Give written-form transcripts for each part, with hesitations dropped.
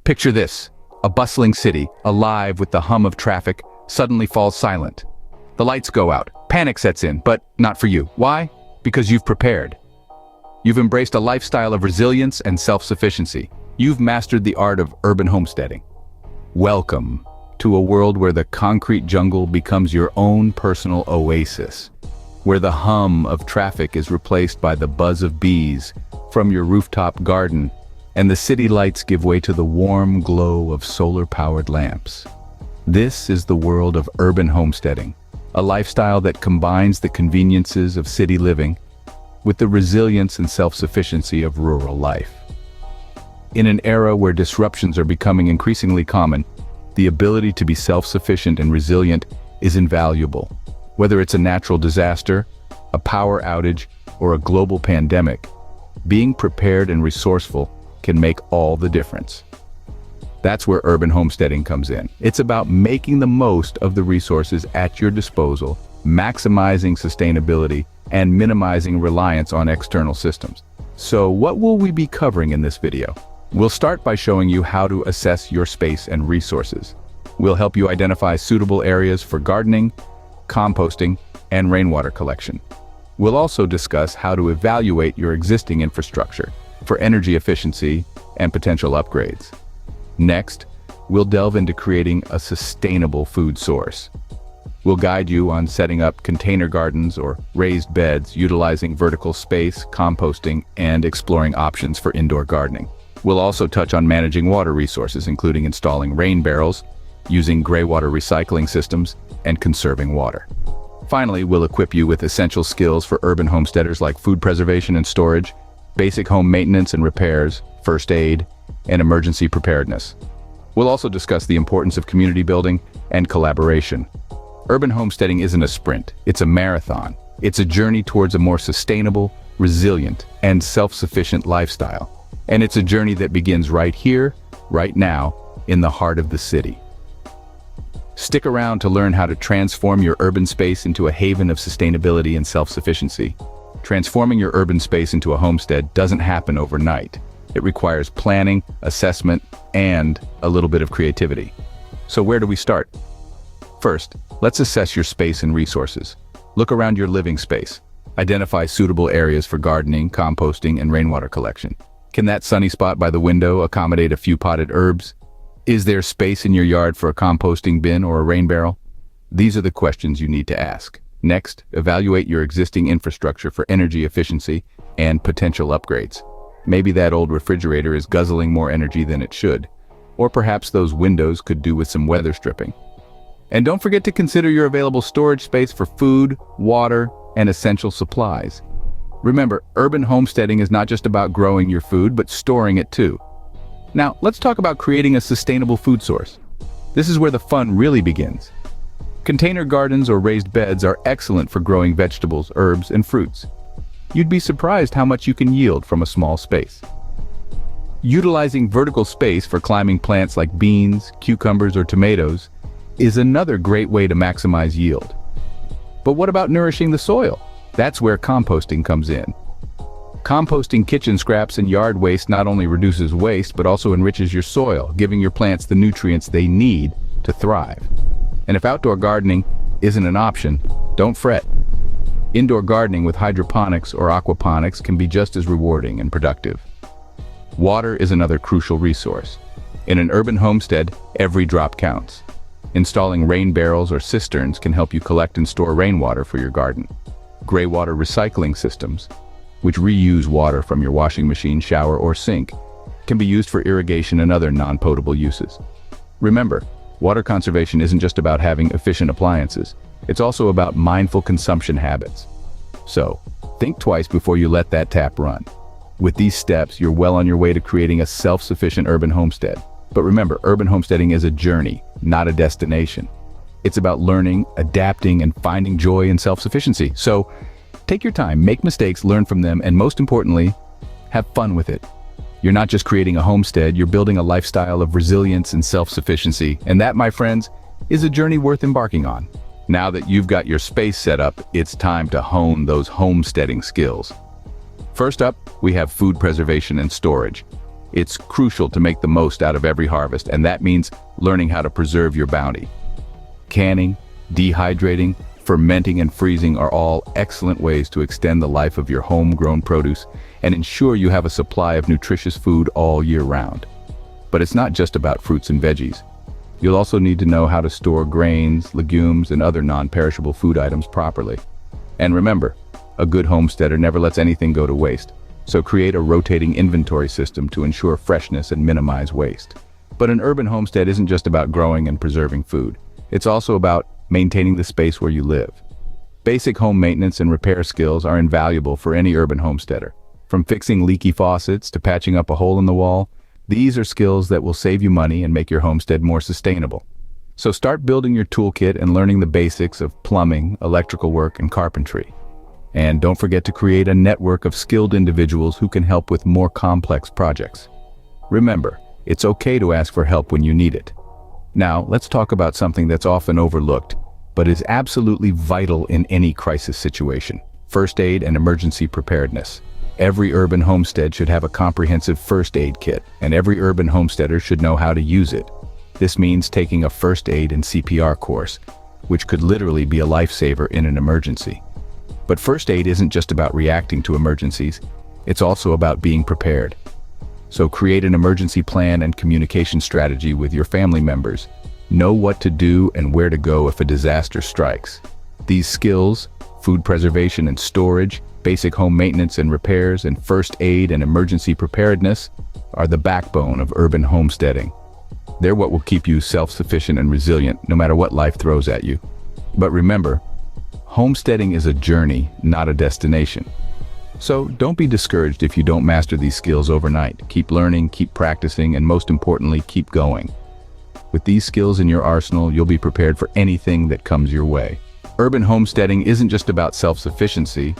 Picture this: a bustling city, alive with the hum of traffic, suddenly falls silent. The lights go out, panic sets in, but not for you. Why? Because you've prepared. You've embraced a lifestyle of resilience and self-sufficiency. You've mastered the art of urban homesteading. Welcome to a world where the concrete jungle becomes your own personal oasis, where the hum of traffic is replaced by the buzz of bees from your rooftop garden, and the city lights give way to the warm glow of solar-powered lamps. This is the world of urban homesteading, a lifestyle that combines the conveniences of city living with the resilience and self-sufficiency of rural life. In an era where disruptions are becoming increasingly common, the ability to be self-sufficient and resilient is invaluable. Whether it's a natural disaster, a power outage, or a global pandemic, being prepared and resourceful can make all the difference. That's where urban homesteading comes in. It's about making the most of the resources at your disposal, maximizing sustainability, and minimizing reliance on external systems. So what will we be covering in this video? We'll start by showing you how to assess your space and resources. We'll help you identify suitable areas for gardening, composting, and rainwater collection. We'll also discuss how to evaluate your existing infrastructure for energy efficiency and potential upgrades. Next, we'll delve into creating a sustainable food source. We'll guide you on setting up container gardens or raised beds, utilizing vertical space, composting, and exploring options for indoor gardening. We'll also touch on managing water resources, including installing rain barrels, using gray water recycling systems, and conserving water. Finally, we'll equip you with essential skills for urban homesteaders like food preservation and storage, basic home maintenance and repairs, first aid, and emergency preparedness. We'll also discuss the importance of community building and collaboration. Urban homesteading isn't a sprint, it's a marathon. It's a journey towards a more sustainable, resilient, and self-sufficient lifestyle. And it's a journey that begins right here, right now, in the heart of the city. Stick around to learn how to transform your urban space into a haven of sustainability and self-sufficiency. Transforming your urban space into a homestead doesn't happen overnight. It requires planning, assessment, and a little bit of creativity. So where do we start? First, let's assess your space and resources. Look around your living space. Identify suitable areas for gardening, composting, and rainwater collection. Can that sunny spot by the window accommodate a few potted herbs? Is there space in your yard for a composting bin or a rain barrel? These are the questions you need to ask. Next, evaluate your existing infrastructure for energy efficiency and potential upgrades. Maybe that old refrigerator is guzzling more energy than it should, or perhaps those windows could do with some weather stripping. And don't forget to consider your available storage space for food, water, and essential supplies. Remember, urban homesteading is not just about growing your food, but storing it too. Now, let's talk about creating a sustainable food source. This is where the fun really begins. Container gardens or raised beds are excellent for growing vegetables, herbs, and fruits. You'd be surprised how much you can yield from a small space. Utilizing vertical space for climbing plants like beans, cucumbers, or tomatoes is another great way to maximize yield. But what about nourishing the soil? That's where composting comes in. Composting kitchen scraps and yard waste not only reduces waste, but also enriches your soil, giving your plants the nutrients they need to thrive. And if outdoor gardening isn't an option, don't fret. Indoor gardening with hydroponics or aquaponics can be just as rewarding and productive. Water is another crucial resource. In an urban homestead, every drop counts. Installing rain barrels or cisterns can help you collect and store rainwater for your garden. Gray water recycling systems, which reuse water from your washing machine, shower, or sink, can be used for irrigation and other non-potable uses. Remember, water conservation isn't just about having efficient appliances. It's also about mindful consumption habits. So, think twice before you let that tap run. With these steps, you're well on your way to creating a self-sufficient urban homestead. But remember, urban homesteading is a journey, not a destination. It's about learning, adapting, and finding joy in self-sufficiency. So, take your time, make mistakes, learn from them, and most importantly, have fun with it. You're not just creating a homestead, you're building a lifestyle of resilience and self-sufficiency. And that, my friends, is a journey worth embarking on. Now that you've got your space set up, it's time to hone those homesteading skills. First up, we have food preservation and storage. It's crucial to make the most out of every harvest, and that means learning how to preserve your bounty. Canning, dehydrating, fermenting, and freezing are all excellent ways to extend the life of your homegrown produce and ensure you have a supply of nutritious food all year round. But it's not just about fruits and veggies. You'll also need to know how to store grains, legumes, and other non-perishable food items properly. And remember, a good homesteader never lets anything go to waste, so create a rotating inventory system to ensure freshness and minimize waste. But an urban homestead isn't just about growing and preserving food. It's also about maintaining the space where you live. Basic home maintenance and repair skills are invaluable for any urban homesteader. From fixing leaky faucets to patching up a hole in the wall, these are skills that will save you money and make your homestead more sustainable. So start building your toolkit and learning the basics of plumbing, electrical work, and carpentry. And don't forget to create a network of skilled individuals who can help with more complex projects. Remember, it's okay to ask for help when you need it. Now, let's talk about something that's often overlooked, but is absolutely vital in any crisis situation: first aid and emergency preparedness. Every urban homestead should have a comprehensive first aid kit, and every urban homesteader should know how to use it. This means taking a first aid and CPR course, which could literally be a lifesaver in an emergency. But first aid isn't just about reacting to emergencies, it's also about being prepared. So create an emergency plan and communication strategy with your family members. Know what to do and where to go if a disaster strikes. These skills, food preservation and storage, basic home maintenance and repairs, and first aid and emergency preparedness, are the backbone of urban homesteading. They're what will keep you self-sufficient and resilient no matter what life throws at you. But remember, homesteading is a journey, not a destination. So don't be discouraged if you don't master these skills overnight. Keep learning, keep practicing, and most importantly, keep going. With these skills in your arsenal, you'll be prepared for anything that comes your way. Urban homesteading isn't just about self-sufficiency,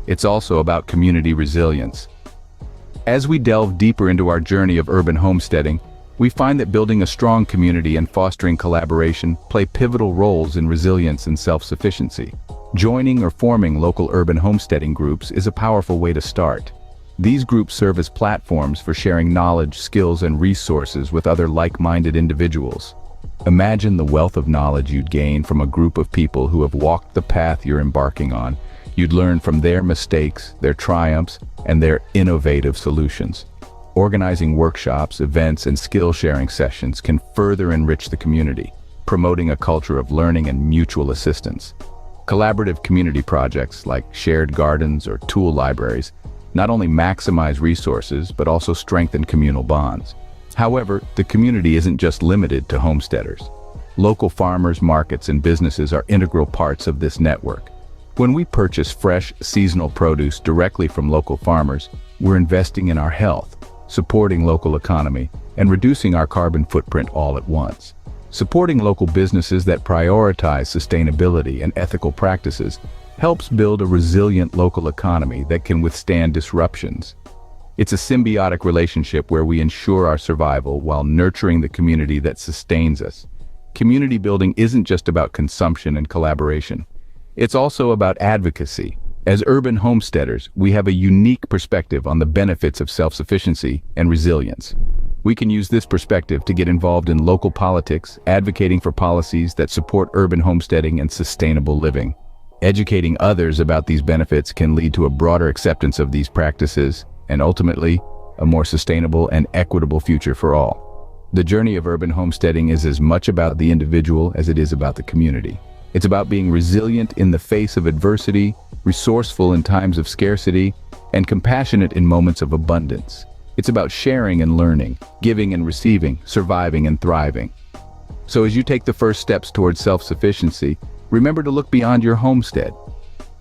it's also about community resilience. As we delve deeper into our journey of urban homesteading, we find that building a strong community and fostering collaboration play pivotal roles in resilience and self-sufficiency. Joining or forming local urban homesteading groups is a powerful way to start. These groups serve as platforms for sharing knowledge, skills, and resources with other like-minded individuals. Imagine the wealth of knowledge you'd gain from a group of people who have walked the path you're embarking on. You'd learn from their mistakes, their triumphs, and their innovative solutions. Organizing workshops, events, and skill-sharing sessions can further enrich the community, promoting a culture of learning and mutual assistance. Collaborative community projects like shared gardens or tool libraries not only maximize resources but also strengthen communal bonds. However, the community isn't just limited to homesteaders. Local farmers, markets, and businesses are integral parts of this network. When we purchase fresh, seasonal produce directly from local farmers, we're investing in our health, supporting local economy, and reducing our carbon footprint all at once. Supporting local businesses that prioritize sustainability and ethical practices helps build a resilient local economy that can withstand disruptions. It's a symbiotic relationship where we ensure our survival while nurturing the community that sustains us. Community building isn't just about consumption and collaboration. It's also about advocacy. As urban homesteaders, we have a unique perspective on the benefits of self-sufficiency and resilience. We can use this perspective to get involved in local politics, advocating for policies that support urban homesteading and sustainable living. Educating others about these benefits can lead to a broader acceptance of these practices and ultimately, a more sustainable and equitable future for all. The journey of urban homesteading is as much about the individual as it is about the community. It's about being resilient in the face of adversity, resourceful in times of scarcity, and compassionate in moments of abundance. It's about sharing and learning, giving and receiving, surviving and thriving. So as you take the first steps towards self-sufficiency, remember to look beyond your homestead.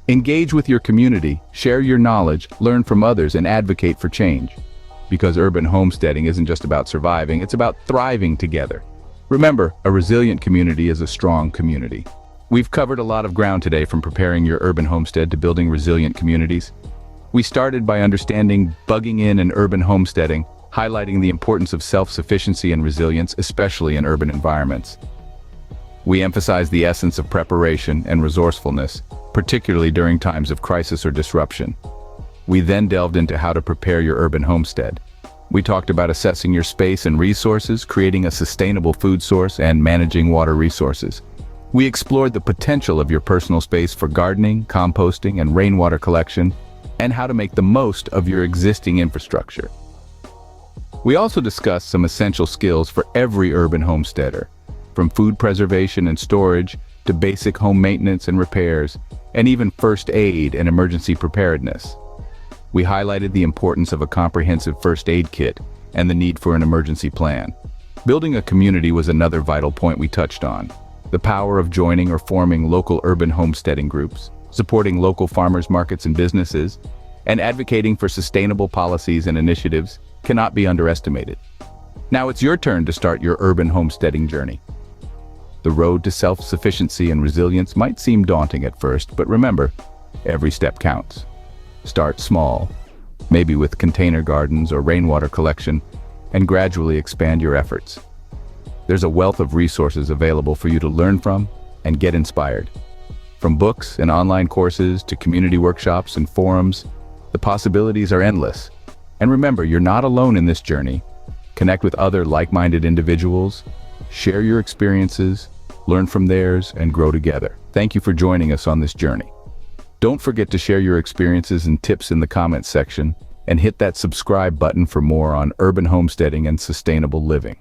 Engage with your community, share your knowledge, learn from others, and advocate for change. Because urban homesteading isn't just about surviving, it's about thriving together. Remember, a resilient community is a strong community. We've covered a lot of ground today, from preparing your urban homestead to building resilient communities. We started by understanding bugging in and urban homesteading, highlighting the importance of self-sufficiency and resilience, especially in urban environments. We emphasized the essence of preparation and resourcefulness, particularly during times of crisis or disruption. We then delved into how to prepare your urban homestead, We talked about assessing your space and resources, creating a sustainable food source, and managing water resources. We explored the potential of your personal space for gardening, composting, and rainwater collection, and how to make the most of your existing infrastructure. We also discussed some essential skills for every urban homesteader, from food preservation and storage to basic home maintenance and repairs, and even first aid and emergency preparedness. We highlighted the importance of a comprehensive first aid kit and the need for an emergency plan. Building a community was another vital point we touched on. The power of joining or forming local urban homesteading groups, supporting local farmers markets and businesses, and advocating for sustainable policies and initiatives cannot be underestimated. Now it's your turn to start your urban homesteading journey. The road to self-sufficiency and resilience might seem daunting at first, but remember, every step counts. Start small, maybe with container gardens or rainwater collection, and gradually expand your efforts. There's a wealth of resources available for you to learn from and get inspired. From books and online courses to community workshops and forums, the possibilities are endless. And remember, you're not alone in this journey. Connect with other like-minded individuals, share your experiences, learn from theirs, and grow together. Thank you for joining us on this journey. Don't forget to share your experiences and tips in the comments section, and hit that subscribe button for more on urban homesteading and sustainable living.